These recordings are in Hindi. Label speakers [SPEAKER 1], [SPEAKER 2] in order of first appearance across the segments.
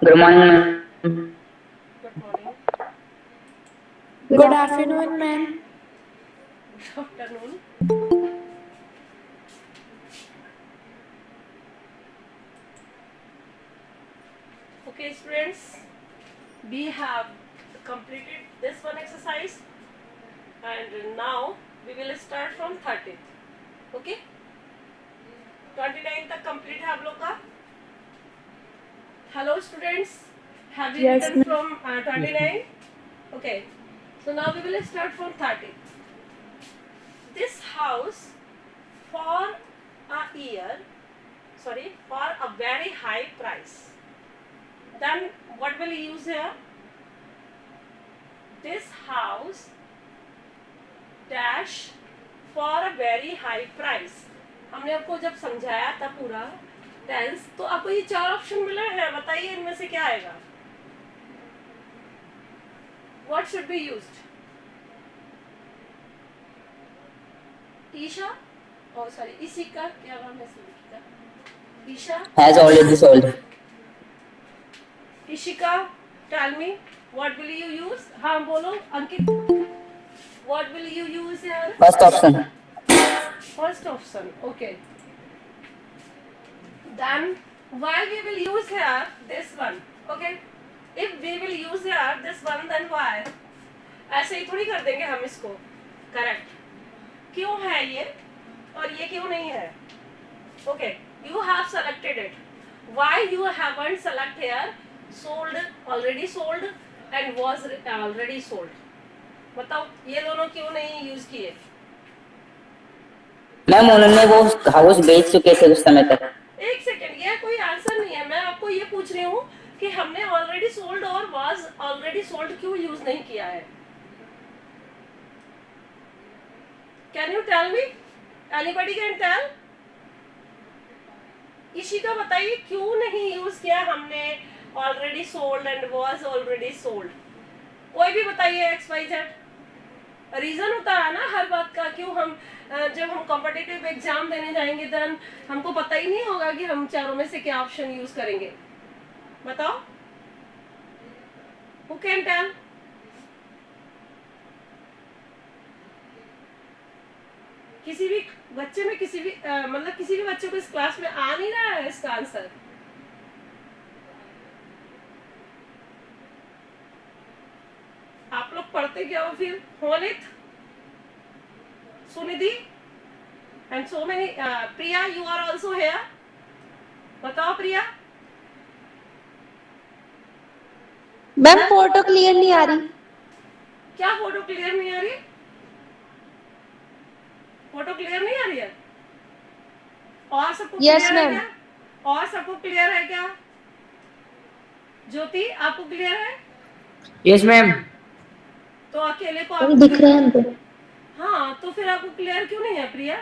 [SPEAKER 1] Good morning, ma'am.
[SPEAKER 2] Good morning.
[SPEAKER 3] Good afternoon, ma'am.
[SPEAKER 2] Good afternoon. Okay, students, we have completed this one exercise, and now we will start from 30th. Okay? 29 तक complete है आप लोग का. Hello, students. Have you
[SPEAKER 3] Yes,
[SPEAKER 2] written
[SPEAKER 3] ma'am.
[SPEAKER 2] from 29? Okay. So now we will start from 30. This house for a year, for a very high price. Then what will you use here? This house dash for a very high price. हमने आपको जब समझाया था पूरा टेंस, तो आपको ये चार ऑप्शन मिले हैं. बताइए इनमें से क्या आएगा. What should be used? Isha, oh sorry, Ishika, क्या नाम है Ishika? Isha.
[SPEAKER 1] Has already sold.
[SPEAKER 2] Ishika, tell me, what will you use? हाँ बोलो अंकित. What will you use here?
[SPEAKER 1] First option.
[SPEAKER 2] First option, okay. Then why we will use here this one? Okay. If we will use here this one, then why? ऐसे ही थोड़ी कर देंगे हम इसको. Correct. क्यों है ये और ये क्यों नहीं है? Okay. You have selected it. Why you haven't selected here? Sold, already sold, and was already sold. बताओ ये दोनों क्यों नहीं यूज किए?
[SPEAKER 1] मैम उन्होंने वो हाउस बेच चुके थे उस समय तक.
[SPEAKER 2] एक सेकेंड, ये कोई आंसर नहीं है. मैं आपको ये पूछ रही हूँ कि हमने ऑलरेडी सोल्ड और वाज ऑलरेडी सोल्ड क्यों यूज नहीं किया है. Can you tell me? Anybody can tell? Ishika बताइए क्यों नहीं यूज किया हमने already sold and was already sold. कोई भी बताइए. X Y Z. रीजन होता है ना हर बात का. क्यों हम जब हम कॉम्पिटिटिव एग्जाम देने जाएंगे देन हमको पता ही नहीं होगा कि हम चारों में से क्या ऑप्शन यूज करेंगे. बताओ. Who can tell? किसी भी बच्चे में किसी भी मतलब किसी भी बच्चे को इस क्लास में आ नहीं रहा है इसका आंसर. आप लोग पढ़ते क्या हो फिर? होलित, Sunidhi and so many. Priya, you are also here. बताओ प्रिया.
[SPEAKER 3] मैम फोटो क्लियर नहीं आ रही.
[SPEAKER 2] क्या फोटो क्लियर नहीं आ रही? फोटो क्लियर नहीं आ रही है? और सबको
[SPEAKER 3] Yes,
[SPEAKER 2] क्लियर है
[SPEAKER 3] ma'am.
[SPEAKER 2] क्या? और सबको क्लियर है क्या? ज्योति, आपको क्लियर है?
[SPEAKER 1] Yes ma'am.
[SPEAKER 2] तो अकेले को
[SPEAKER 3] दिख रहे हैं हमको.
[SPEAKER 2] हाँ, तो फिर आपको क्लियर क्यों नहीं है प्रिया?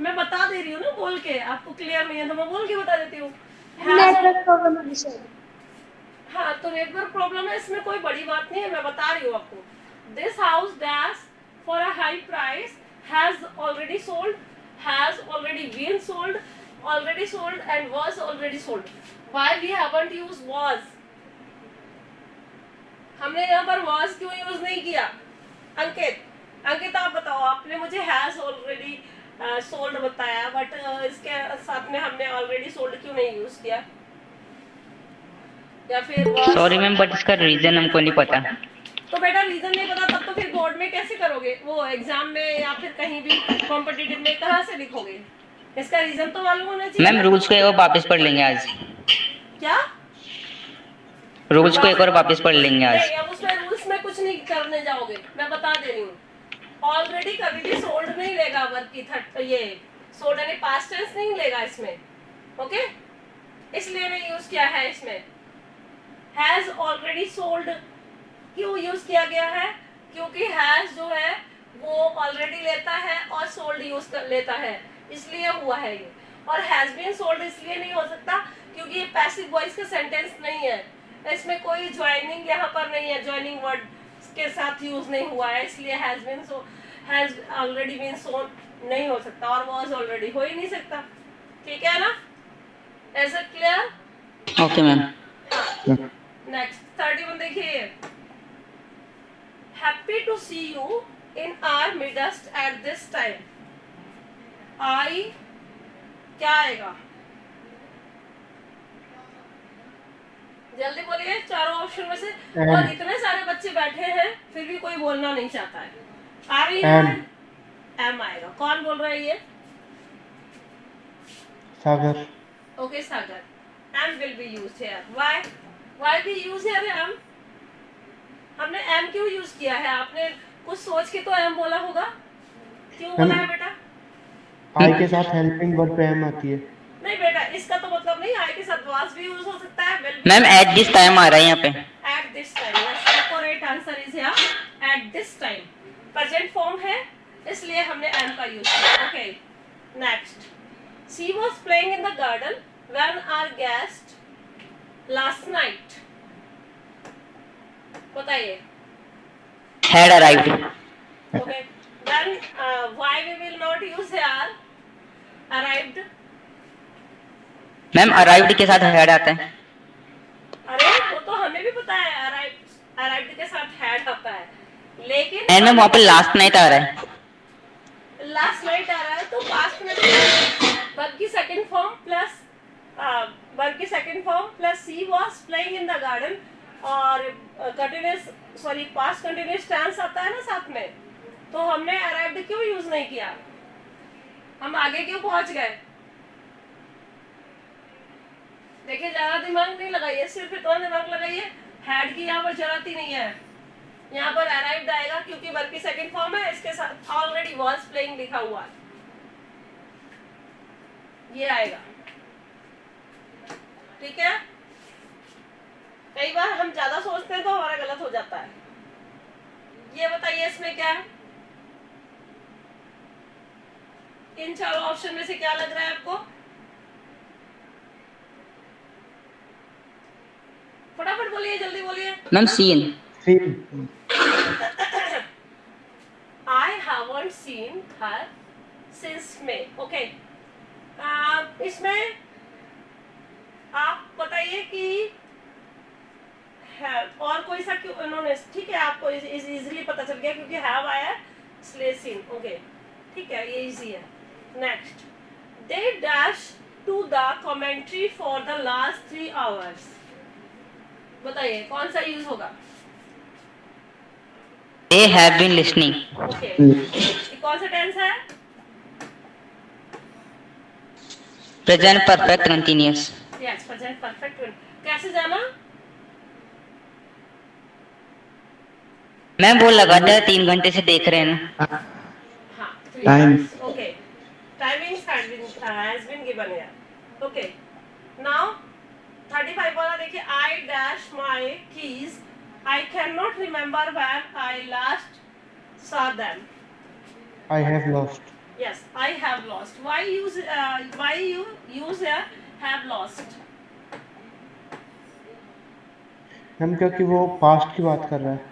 [SPEAKER 2] मैं बता दे रही हूँ ना बोल के. आपको क्लियर नहीं है तो मैं बोल के बता देती हूँ.
[SPEAKER 3] नेटवर्क प्रॉब्लम है सर.
[SPEAKER 2] हाँ, तो नेटवर्क प्रॉब्लम है, इसमें कोई बड़ी बात नहीं है. मैं बता रही हूँ आपको. This house dash for a high price has already sold, has already been sold, already sold and was already sold. Why we haven't used was? हमने यहाँ पर वाज क्यों यूज नहीं किया? अंकित आप बताओ. आपने मुझे हैज ऑलरेडी सोल्ड बताया, बट इसके साथ में हमने ऑलरेडी सोल्ड क्यों नहीं यूज किया? या फिर
[SPEAKER 1] सॉरी मैम बट इसका रीजन हमको नहीं पता.
[SPEAKER 2] तो बेटा रीजन नहीं पता तब तो फिर बोर्ड में कैसे करोगे? वो एग्जाम में या फिर कहीं भी कॉम्पिटिटिव में कहाँ से लिखोगे? इसका रीजन तो मालूम होना चाहिए.
[SPEAKER 1] मैम रूल्स को एक बार वापस पढ़ लेंगे आज.
[SPEAKER 2] क्या
[SPEAKER 1] रूल्स को एक बार वापस पढ़ लेंगे आज.
[SPEAKER 2] नहीं, अब उसमें रूल्स में कुछ नहीं करने जाओगे. मैं बता दे रही हूँ. ऑलरेडी कभी भी सोल्ड नहीं लेगा. वर्ब की ये सोल्ड यानी पास्ट टेंस नहीं लेगा इसमें. ओके, इसलिए मैं यूज किया है इसमें. हैज ऑलरेडी सोल्ड क्यों यूज किया गया है? क्योंकि हैज जो है वो ऑलरेडी लेता है और सोल्ड यूज कर लेता है, इसलिए हुआ है ये. और हैज बीन सोल्ड इसलिए नहीं हो सकता क्योंकि ये पैसिव वॉइस का सेंटेंस नहीं है. इसमें कोई ज्वाइनिंग यहाँ पर नहीं है. ज्वाइनिंग वर्ड के साथ यूज नहीं हुआ है, इसलिए हैज ऑलरेडी बीन सोल्ड नहीं हो सकता और वाज ऑलरेडी हो ही नहीं सकता. ठीक है ना? Is it clear?
[SPEAKER 1] Okay ma'am.
[SPEAKER 2] हाँ, नेक्स्ट 31 देखिए, happy to see you in our midst at this time. आई क्या आएगा? जल्दी बोलिए चारों ऑप्शन में से। और इतने सारे बच्चे बैठे हैं फिर भी कोई बोलना नहीं चाहता है। आ रही है? एम आएगा। कौन बोल रहा है ये?
[SPEAKER 4] Sagar.
[SPEAKER 2] Okay Sagar, am will be used here. Why we use here am? हमने एम क्यों यूज किया है? आपने कुछ सोच के तो एम बोला होगा। क्यों बोला है बेटा?
[SPEAKER 4] आई के साथ हेल्पिंग वर्ब पे एम आती है।
[SPEAKER 2] नहीं बेटा, इसका तो मतलब नहीं। आई के साथ वाज भी यूज हो सकता है, विल भी।
[SPEAKER 1] मैम एट दिस टाइम आ रहा है यहाँ पे।
[SPEAKER 2] At this time, yes, the correct answer is here at this time. Present form है इसलिए हमने एम का यूज किया। Okay next, she was playing in the garden when our guest last night. बताइए।
[SPEAKER 1] Had arrived.
[SPEAKER 2] Okay then why we will not use here arrived?
[SPEAKER 1] Ma'am arrived के साथ हैड आता है।
[SPEAKER 2] अरे वो तो हमें भी पता है, अराइव्ड के साथ हैड आता है, लेकिन
[SPEAKER 1] एंड में वहाँ पे लास्ट नाइट आ रहा है।
[SPEAKER 2] लास्ट नाइट आ रहा है तो पास्ट में वर्ब की second form plus she was playing in the garden और पास्ट कंटिन्यूअस टेंस आता है ना साथ में, तो हमने अराइव्ड क्यों यूज नहीं किया? हम आगे क्यों पहुंच गए? देखिए ज्यादा दिमाग नहीं लगाइए, सिर्फ इतना दिमाग लगाइए, हैड की यहाँ पर जरूरत ही नहीं है। यहाँ पर अराइव्ड आएगा क्योंकि वर्ब की सेकंड फॉर्म है, इसके साथ ऑलरेडी वाज प्लेइंग लिखा हुआ है, ये आएगा। ठीक है, कई बार हम ज्यादा सोचते हैं तो हमारा गलत हो जाता है। ये बताइए इसमें क्या है? इन चारों ऑप्शन में से क्या लग रहा है आपको? फटाफट बोलिए, जल्दी बोलिए।
[SPEAKER 1] Ma'am seen.
[SPEAKER 2] I haven't seen her since May. Okay. इसमें आप बताइए कि है और कोई सा क्यों उन्होंने, ठीक है, आपको इजीली पता चल गया क्योंकि हैव आया इसलिए सीन। ओके ठीक है, ये इजी है। Next, they dash to the commentary for the last 3 hours। बताइए कौन सा यूज होगा?
[SPEAKER 1] They have been listening.
[SPEAKER 2] Okay, कौन सा टेंस है?
[SPEAKER 1] Present perfect continuous.
[SPEAKER 2] Yes, present perfect. कैसे जाना?
[SPEAKER 1] मैम वो लगातार 3 घंटे से देख रहे हैं ना।
[SPEAKER 2] हाँ,
[SPEAKER 4] Time.
[SPEAKER 2] Okay, timings has been given here. Okay now 35 वाला देखिए, I dash my keys, I can not remember when I last saw them.
[SPEAKER 4] I have lost.
[SPEAKER 2] Yes, I have lost. Why you use have lost?
[SPEAKER 4] हम क्योंकि वो पास्ट की बात कर रहा है।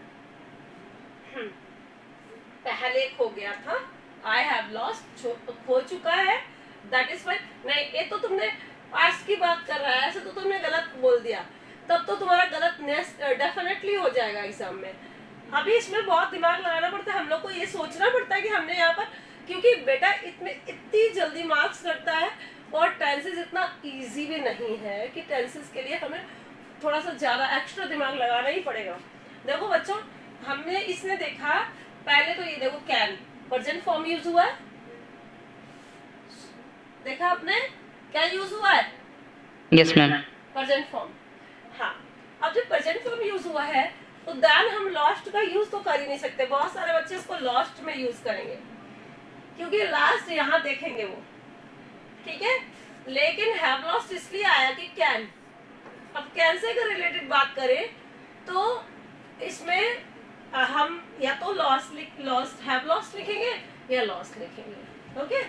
[SPEAKER 2] पहले खो गया था, I have lost खो चुका है, that is why। नहीं, ये तो तुमने पास्ट की बात कर रहा है, ऐसे तो तुमने गलत बोल दिया, तब तो तुम्हारा गलत डेफिनेटली हो जाएगा एग्जाम में। अभी इसमें बहुत दिमाग लगाना पड़ता है, हम लोग को ये सोचना पड़ता है कि हमने यहाँ पर, क्योंकि बेटा इतनी जल्दी मार्क्स करता है और टेंसेस इतना इजी भी नहीं है कि टेंसेस के लिए हमें थोड़ा सा ज़्यादा एक्स्ट्रा दिमाग लगाना ही पड़ेगा। देखो बच्चों, हमने इसने देखा पहले तो, ये देखो कैन प्रेजेंट फॉर्म यूज हुआ है, देखा आपने क्या यूज हुआ है?
[SPEAKER 1] Yes ma'am.
[SPEAKER 2] Present form. हाँ, अब जब प्रेजेंट फॉर्म यूज हुआ है तो देन हम लॉस्ट का यूज तो कर ही नहीं सकते। बहुत सारे बच्चे इसको लॉस्ट में यूज करेंगे क्योंकि लास्ट यहाँ देखेंगे वो, ठीक है, लेकिन हैव लॉस्ट इसलिए आया कि कैन। अब कैन से अगर रिलेटेड बात करें तो इसमें हम या तो हैव लॉस्ट लिखेंगे या लॉस्ट लिखेंगे। ओके,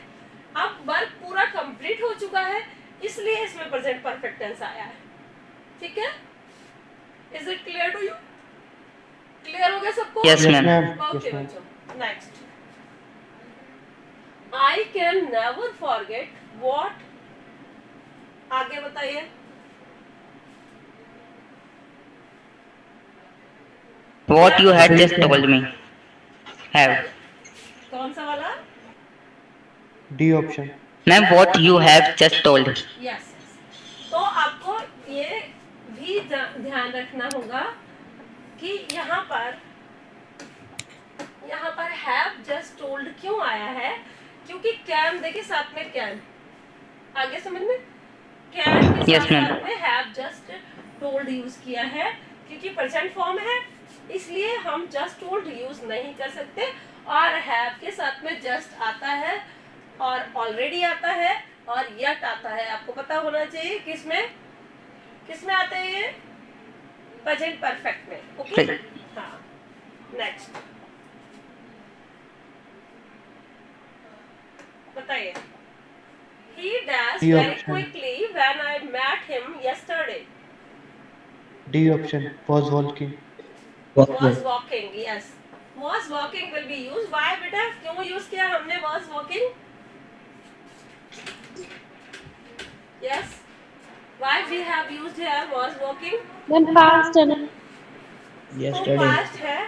[SPEAKER 2] अब वर्ब पूरा कंप्लीट हो चुका है इसलिए इसमें प्रेजेंट परफेक्ट टेंस आया है। ठीक है, is it clear to you? Clear हो गया सबको?
[SPEAKER 1] Yes ma'am.
[SPEAKER 2] ओके बच्चों, next, I can never forget what. आगे बताइए।
[SPEAKER 1] What you had just told me. Have.
[SPEAKER 2] कौन सा वाला?
[SPEAKER 4] D option.
[SPEAKER 1] Ma'am what you have just told.
[SPEAKER 2] Yes. तो आपको ये भी ध्यान रखना होगा कि यहाँ पर हैव जस्ट टोल्ड क्यों आया है, क्योंकि कैन देखिए साथ में कैन आगे समझ में, कैन के
[SPEAKER 1] Yes, ma'am.
[SPEAKER 2] साथ में हैव जस्ट टोल्ड यूज किया है, क्योंकि प्रेजेंट फॉर्म है इसलिए हम जस्ट टोल्ड यूज नहीं कर सकते, और हैव के साथ में जस्ट आता है और ऑलरेडी आता है और यट आता है। आपको पता होना चाहिए किसमें आते हैं ये, प्रेजेंट परफेक्ट में। ओके हाँ, नेक्स्ट बताइए। He dashed
[SPEAKER 4] D
[SPEAKER 2] very
[SPEAKER 4] option.
[SPEAKER 2] quickly when I met him yesterday.
[SPEAKER 4] D option was walking।
[SPEAKER 2] Was walking, yes. Was walking will be used. Why बेटा क्यों यूज किया हमने was walking? Yes. Why we have used here was walking?
[SPEAKER 3] Ma'am past है ना।
[SPEAKER 2] तो पास्ट है,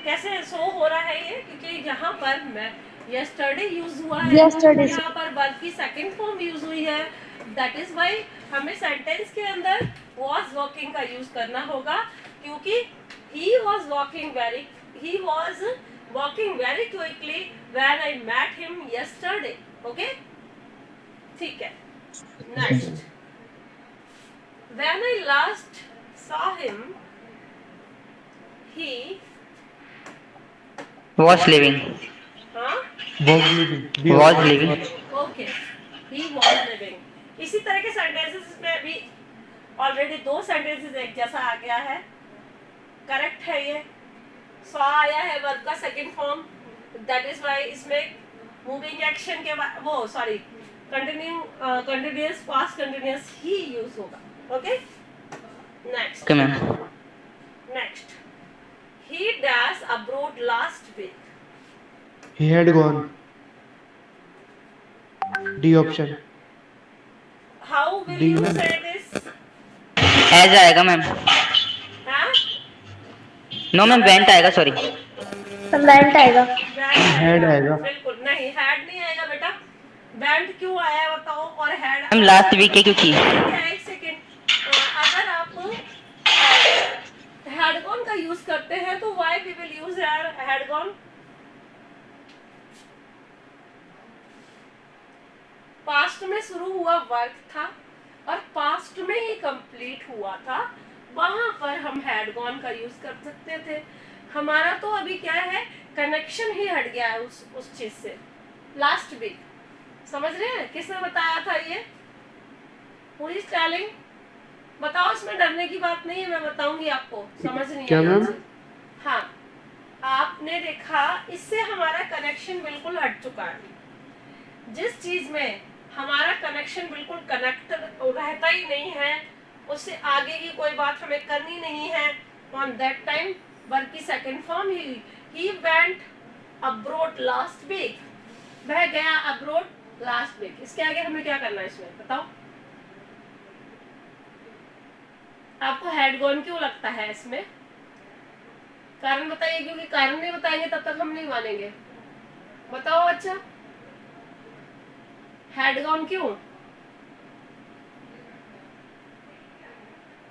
[SPEAKER 2] कैसे शो हो रहा है ये, क्योंकि यहाँ पर मैं yesterday यूज हुआ है,
[SPEAKER 3] Yesterday.
[SPEAKER 2] यहाँ पर वर्ब की सेकंड फॉर्म यूज हुई है, दैट इज व्हाई हमें सेंटेंस के अंदर was walking का यूज करना होगा, क्योंकि he was walking very quickly when I met him yesterday. Okay, ठीक है। Next, when I last saw him, he
[SPEAKER 1] Was living.
[SPEAKER 2] हाँ
[SPEAKER 4] was living।
[SPEAKER 1] Was living.
[SPEAKER 2] Okay, he was living। इसी तरह के सेंटेंसेस में भी ऑलरेडी 2 सेंटेंसेस एक जैसा आ गया है, करेक्ट है ये। सॉ आया है वर्ब का second form, that is why इसमें मूविंग एक्शन के बाद वो सॉरी कंटिन्यूअस पास्ट कंटिन्यूअस ही यूज होगा। Okay next
[SPEAKER 1] Okay, ma'am.
[SPEAKER 2] Next, he dashed abroad last week.
[SPEAKER 4] he had gone। D option.
[SPEAKER 2] How will
[SPEAKER 4] Do
[SPEAKER 2] you
[SPEAKER 4] you-
[SPEAKER 2] say this?
[SPEAKER 1] As आएगा मैम।
[SPEAKER 2] हाँ
[SPEAKER 1] नो मैम went आएगा, सॉरी।
[SPEAKER 3] वेंट आएगा।
[SPEAKER 4] Had आएगा।
[SPEAKER 2] बिल्कुल नहीं, हैड नहीं आएगा बेटा। वेंट क्यों आया बताओ, और हैड
[SPEAKER 1] मैम लास्ट वीक है क्योंकि।
[SPEAKER 2] एक सेकेंड, अगर आप हैड गॉन का यूज करते हैं तो why we will use had gone? Past में शुरू हुआ वर्क था और पास्ट में ही कंप्लीट हुआ था, वहां पर हम हैड गॉन का यूज कर सकते थे। हमारा तो अभी क्या है, कनेक्शन ही हट गया है उस चीज से। लास्ट वीक समझ रहे हैं, किसने बताया था ये? Who is telling? बताओ, इसमें डरने की बात नहीं है, मैं बताऊंगी आपको, समझ नहीं
[SPEAKER 4] क्या
[SPEAKER 2] आया
[SPEAKER 4] मैम?
[SPEAKER 2] मुझे। हाँ, आपने देखा इससे हमारा कनेक्शन बिल्कुल हट चुका है। जिस चीज में हमारा कनेक्शन बिल्कुल कनेक्ट रहता ही नहीं है, उससे आगे की कोई बात हमें करनी नहीं है, ऑन दैट टाइम वर्ब की सेकंड फॉर्म ही वेंट अब्रोड लास्ट वीक, वह गया अब्रोड लास्ट वीक। इसके आगे हमें क्या करना है इसमें बताओ? आपको हेड गॉन क्यों लगता है इसमें? कारण बताइए, क्योंकि कारण नहीं बताएंगे तब तक हम नहीं मानेंगे। बताओ अच्छा, हेड गॉन क्यों?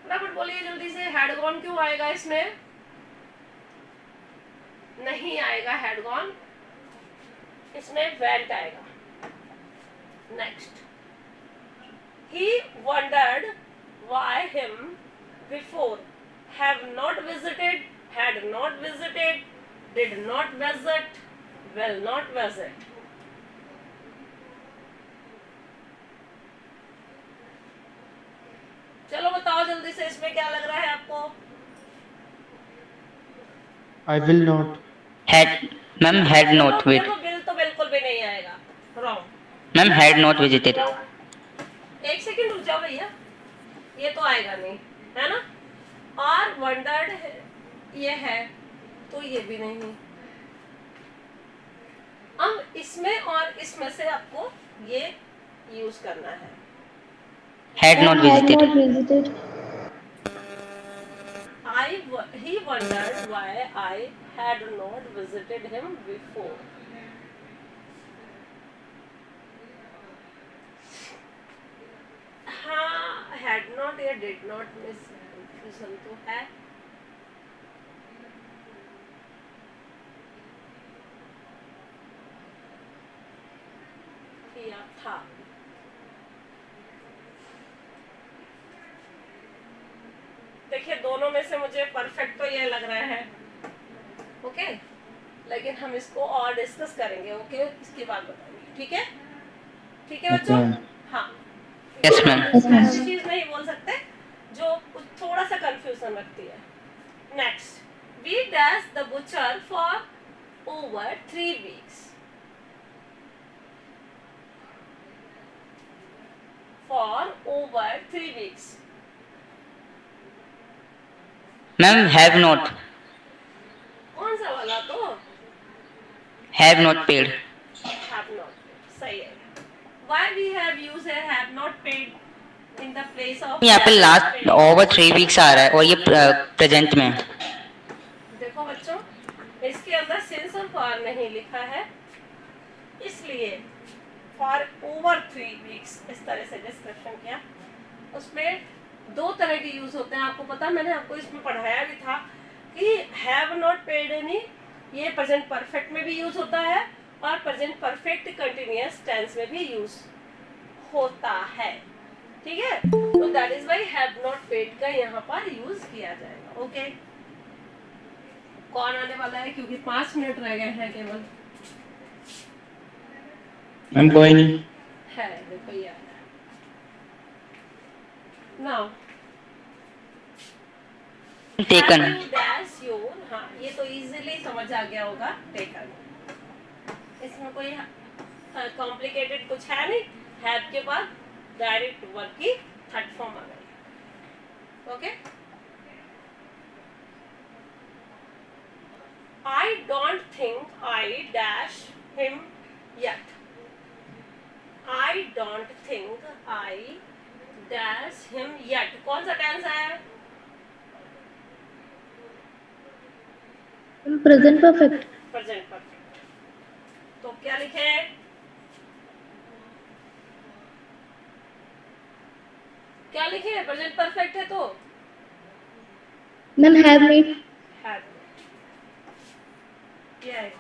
[SPEAKER 2] फटाफट बोलिए जल्दी से, हेड गॉन क्यों आएगा इसमें? नहीं आएगा हेड गॉन, इसमें वेंट आएगा। Next, he wondered why him before, have not visited, had not visited, did not visit, will not visit। चलो बताओ जल्दी से, इसमें क्या लग रहा है आपको?
[SPEAKER 4] I will not।
[SPEAKER 1] Had ma'am had not wait।
[SPEAKER 2] देखो बिल तो बिल्कुल भी नहीं आएगा, wrong.
[SPEAKER 1] Ma'am had not visited।
[SPEAKER 2] एक सेकंड रुक जाओ भैया, ये तो आएगा नहीं, है ना? और वंडर्ड ये है तो ये भी नहीं। अब इसमें और इसमें से आपको ये यूज करना है।
[SPEAKER 1] Had not
[SPEAKER 3] Had
[SPEAKER 1] visited।
[SPEAKER 3] not visited।
[SPEAKER 2] I he wondered why I had not visited him before. हाँ, had not या did not में confusion तो है. किया था. देखिए दोनों में से मुझे परफेक्ट तो ये लग रहा है, ओके, लेकिन हम इसको और डिस्कस करेंगे, ओके, इसकी बात बताएंगे, ठीक है, ठीक है बच्चों, हाँ,
[SPEAKER 1] Yes, ma'am.
[SPEAKER 2] ऐसी चीज नहीं बोल सकते जो थोड़ा सा कंफ्यूजन रखती है. Next, we dash the butcher for over 3 weeks. For over 3 weeks.
[SPEAKER 1] Ma'am have not,
[SPEAKER 2] कौन सा वाला तो?
[SPEAKER 1] Have not paid.
[SPEAKER 2] Have not. सही है. Why we have used a have not paid in the place of
[SPEAKER 1] यहाँ पे
[SPEAKER 2] have not
[SPEAKER 1] last
[SPEAKER 2] paid?
[SPEAKER 1] Over 3 weeks आ रहा है और ये प्रेजेंट में.
[SPEAKER 2] देखो बच्चों, इसके अंदर सिंस और फॉर नहीं लिखा है, इसलिए फॉर ओवर 3 weeks इस तरह से डिस्क्रिप्शन किया. उसमें 2 तरह के यूज होते हैं, आपको पता, मैंने आपको इसमें पढ़ाया भी था कि हैव नॉट पेड एनी, ये प्रेजेंट परफेक्ट में भी यूज होता है और प्रेजेंट परफेक्ट कंटिन्यूअस टेंस में भी यूज होता है, ठीक है. तो that is why have not paid का यहाँ पर यूज किया जाएगा, ओके. कौन आने वाला है, क्योंकि 5 मिनट रह गए हैं केवल.
[SPEAKER 5] मैम कोई नहीं.
[SPEAKER 2] है देखो ये नाउ
[SPEAKER 1] टेकन.
[SPEAKER 2] डैश योर, हाँ ये तो इजीली समझ आ गया होगा. टेकन, इसमें कोई कॉम्प्लिकेटेड कुछ है नहीं. हैव के बाद डायरेक्ट वर्ब की थर्ड फॉर्म आ गई, okay. I don't think I dash him yet. I don't think I dash him yet. कौन सा टेंस है?
[SPEAKER 3] Present perfect.
[SPEAKER 2] Present perfect. तो क्या लिखे? क्या लिखे? प्रेजेंट परफेक्ट है तो
[SPEAKER 3] मैम हैव मेड.
[SPEAKER 2] have. ये है.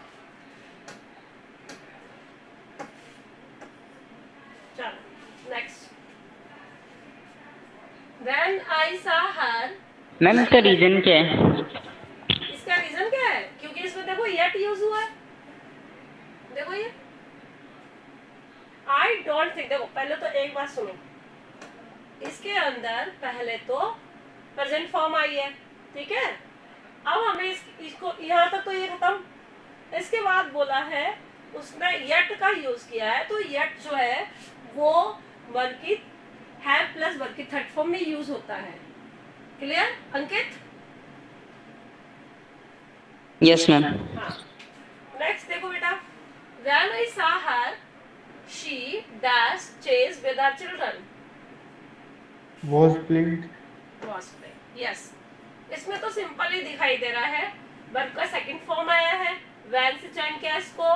[SPEAKER 2] चलो next. When I saw her.
[SPEAKER 1] Ma'am इसका रीजन क्या है?
[SPEAKER 2] इसका रीजन क्या है? क्योंकि इसमें देखो येट यूज हुआ है. देखो ये आई डोंट थिंक. देखो पहले तो एक बात सुनो, इसके अंदर पहले तो प्रेजेंट फॉर्म आई है, ठीक है. अब हमें इसको यहाँ तक तो ये खत्म. इसके बाद बोला है उसने येट का यूज किया है, तो येट जो है वो वर्ब की हैव प्लस वर्ब की थर्ड फॉर्म में यूज होता है. क्लियर अंकित?
[SPEAKER 1] Yes ma'am.
[SPEAKER 2] हाँ. नेक्स्ट देखो बेटा, when I saw her, she dash chase with her children.
[SPEAKER 4] was playing.
[SPEAKER 2] Was playing. Yes. इसमें तो सिंपल ही दिखाई दे रहा है. वर्ब का सेकंड फॉर्म आया है, when से ज्वाइन किया इसको.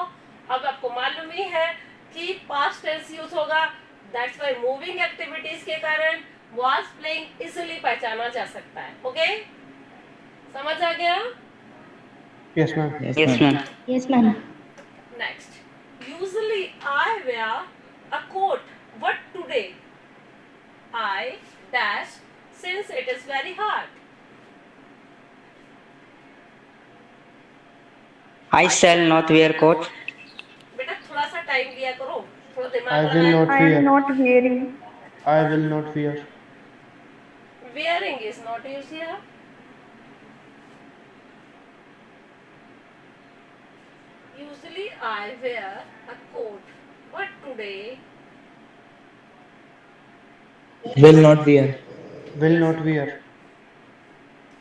[SPEAKER 2] अब आपको मालूम ही है कि पास्ट टेंस यूज होगा, दैट्स व्हाई मूविंग एक्टिविटीज के कारण was playing इजीली पहचाना जा सकता है. ओके, समझ आ गया?
[SPEAKER 4] Yes, ma'am.
[SPEAKER 1] Yes ma'am.
[SPEAKER 3] Yes ma'am.
[SPEAKER 2] Next, usually I wear a coat. What today? I dash since it is very hard.
[SPEAKER 1] I shall not wear coat.
[SPEAKER 2] बेटा थोड़ा सा टाइम लिया करो, थोड़ा
[SPEAKER 4] I
[SPEAKER 2] दिमाग
[SPEAKER 4] will
[SPEAKER 2] लगाया.
[SPEAKER 4] not
[SPEAKER 3] I am
[SPEAKER 4] wear.
[SPEAKER 3] Not wearing.
[SPEAKER 4] I will not wear.
[SPEAKER 2] Wearing is not used here. Usually I wear a coat. But today
[SPEAKER 5] will not wear.
[SPEAKER 4] Will not wear.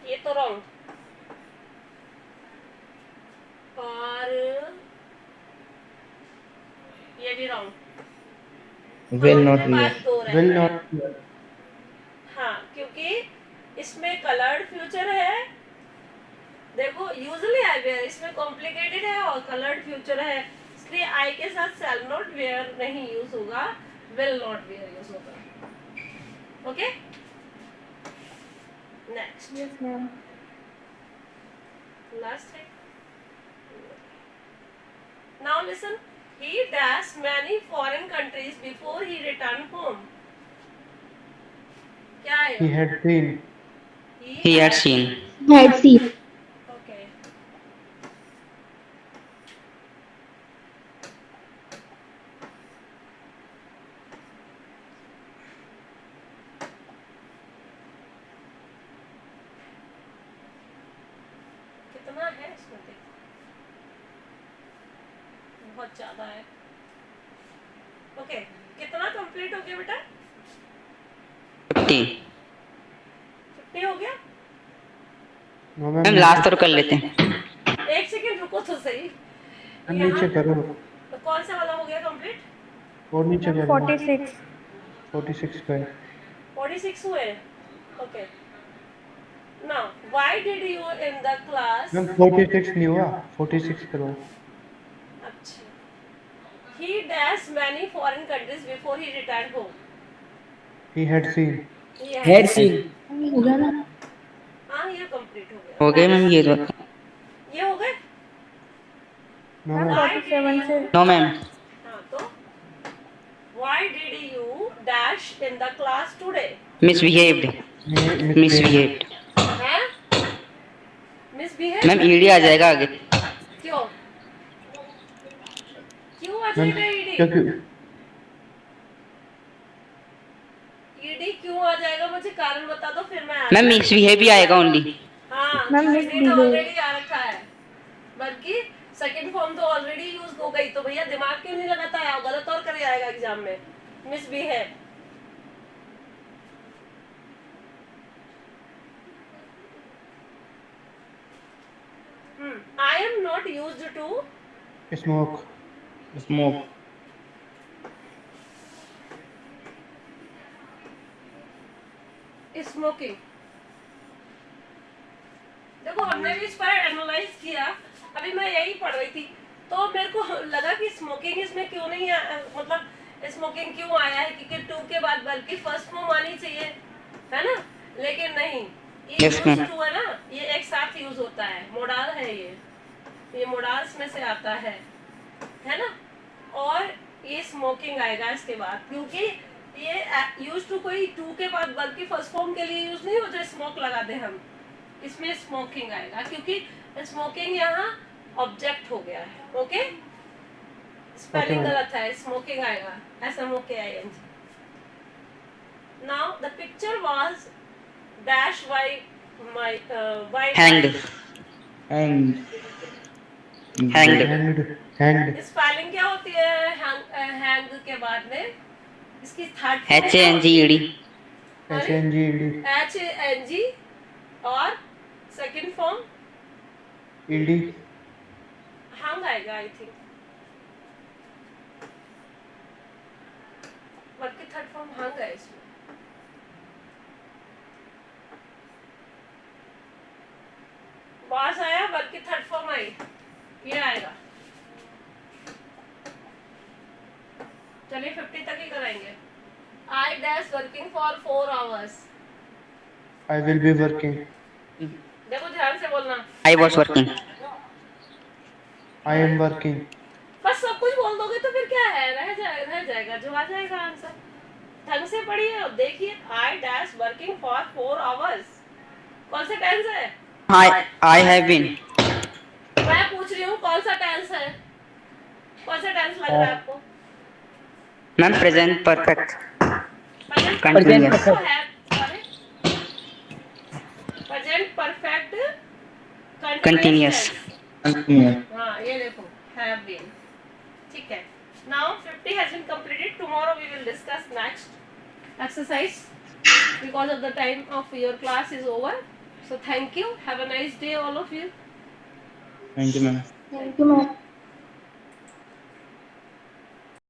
[SPEAKER 2] ये तो रॉन्ग. और ये भी wrong.
[SPEAKER 5] Will not wear.
[SPEAKER 4] Will not wear.
[SPEAKER 2] हाँ, क्योंकि इसमें कलर्ड फ्यूचर है देखो यूजुअली आई वेयर, इसमें कॉम्प्लिकेटेड है और कलर्ड फ्यूचर है, इसलिए आई के साथ शैल नॉट वेयर नहीं यूज होगा, विल नॉट वेयर यूज होगा। Okay, next
[SPEAKER 3] Yes, ma'am.
[SPEAKER 2] Last है। Now listen, he dashed many foreign countries before he returned home। क्या है?
[SPEAKER 4] He had seen.
[SPEAKER 1] He had seen.
[SPEAKER 3] Had seen.
[SPEAKER 2] Okay। कितना है इसमें देखो, बहुत ज्यादा है। ओके, कितना कंप्लीट हो गया बेटा?
[SPEAKER 1] 50।
[SPEAKER 2] 50 हो गया?
[SPEAKER 4] No,
[SPEAKER 1] मैम
[SPEAKER 4] मैम
[SPEAKER 1] लास्ट और कर लेते हैं।
[SPEAKER 2] एक सेकंड रुको तो सही।
[SPEAKER 4] मैम नीचे करो
[SPEAKER 2] तो कौन सा वाला हो गया कंप्लीट?
[SPEAKER 4] और नीचे करो।
[SPEAKER 3] 46.
[SPEAKER 4] 46 का है।
[SPEAKER 2] 46 हुए। Okay, now why did you in the class?
[SPEAKER 4] Ma'am 46 नहीं हुआ, 46 करो।
[SPEAKER 2] अच्छा, he dashed many foreign countries before he returned home।
[SPEAKER 4] He had seen.
[SPEAKER 5] Had seen.
[SPEAKER 3] हो गया ना?
[SPEAKER 2] हाँ, ये कंप्लीट हो गया।
[SPEAKER 1] हो गए मैम ये तो।
[SPEAKER 2] ये हो गए।
[SPEAKER 4] No,
[SPEAKER 3] मैम
[SPEAKER 4] मैम
[SPEAKER 3] 47 से
[SPEAKER 1] नो मैम।
[SPEAKER 2] हाँ, तो why did you dash in the class today?
[SPEAKER 1] Misbehaved. Misbehaved.
[SPEAKER 2] हैं? Misbehave?
[SPEAKER 1] मैम ईडी आ जाएगा आगे।
[SPEAKER 2] क्यों? क्यों आ
[SPEAKER 4] मैम
[SPEAKER 2] जाएगा ईडी?
[SPEAKER 4] क्योंकि
[SPEAKER 2] ईडी क्यों आ जाएगा, मुझे कारण बता दो, फिर मैं
[SPEAKER 1] मैम मिसबिहेव भी आएगा ओनली।
[SPEAKER 2] हाँ,
[SPEAKER 3] मैम,
[SPEAKER 2] ईडी तो
[SPEAKER 3] misbehave।
[SPEAKER 2] ऑलरेडी आ रखा है, बल्कि सेकंड फॉर्म तो ऑलरेडी यूज हो गई, तो भैया दिमाग क्यों नहीं लगाता है, गलत और कर आएगा एग्जाम में। Misbehave. I am not used to
[SPEAKER 4] smoke.
[SPEAKER 5] Smoke.
[SPEAKER 2] Smoking. देखो, हमने भी इस पर एनालाइज किया, अभी मैं यही पढ़ रही थी, तो मेरे को लगा कि स्मोकिंग इसमें क्यों नहीं मतलब स्मोकिंग क्यों आया है, क्योंकि 2 के बाद बल्कि फर्स्ट फॉर्म आनी चाहिए, है ना, लेकिन नहीं, ये
[SPEAKER 1] Yes, ma'am.
[SPEAKER 2] यूज टू है ना, ये एक साथ यूज होता है, मोडाल है ये मोडाल्स में से आता है ना, और ये स्मोकिंग आएगा इसके बाद, क्योंकि ये यूज टू कोई 2 के बाद बल्कि फर्स्ट फॉर्म के लिए यूज नहीं हो जो स्मोक लगा दे हम, इसमें स्मोकिंग आएगा, क्योंकि स्मोकिंग यहाँ ऑब्जेक्ट हो गया है। Okay, spelling
[SPEAKER 4] Okay.
[SPEAKER 2] गलत है, स्मोकिंग आएगा SMOKING। Now the picture was dash by by
[SPEAKER 1] hanged.
[SPEAKER 5] And
[SPEAKER 1] हैंग्ड।
[SPEAKER 4] Hanged.
[SPEAKER 2] स्पेलिंग क्या होती है हैंग के बाद में? इसकी थर्ड
[SPEAKER 1] HANGED।
[SPEAKER 4] HNGED.
[SPEAKER 2] HANG और सेकंड फॉर्म
[SPEAKER 4] ED.
[SPEAKER 2] हंग आएगा आई थिंक, बल्कि थर्ड फॉर्म हंग है इसमें। बास आया, बल्कि थर्ड फॉर्म आई, ये आएगा। चलिए 50 तक ही कराएंगे। आई dash working for 4 hours।
[SPEAKER 4] I will be working.
[SPEAKER 2] देखो ध्यान से बोलना,
[SPEAKER 1] I was working.
[SPEAKER 4] I am working.
[SPEAKER 2] बस सब कुछ बोल दोगे तो फिर क्या है, रह जाएगा जो आ जाएगा आंसर। ढंग से पढ़िए और देखिए, I dash working for 4 hours कौन सा टेंस है?
[SPEAKER 1] I have been.
[SPEAKER 2] मैं पूछ रही हूँ कौन सा टेंस है, कौन सा टेंस लग रहा है आपको?
[SPEAKER 1] Ma'am present perfect
[SPEAKER 2] present
[SPEAKER 1] continuous.
[SPEAKER 2] Present perfect
[SPEAKER 1] continuous.
[SPEAKER 5] continuous.
[SPEAKER 2] हाँ, ये देखो हैव बीन, ठीक है। Now 50 has been completed. Tomorrow we will discuss next exercise because of the time of your class is over. So thank you. Have a nice day, all of you.
[SPEAKER 5] Thank you, ma'am.
[SPEAKER 3] Thank you ma'am.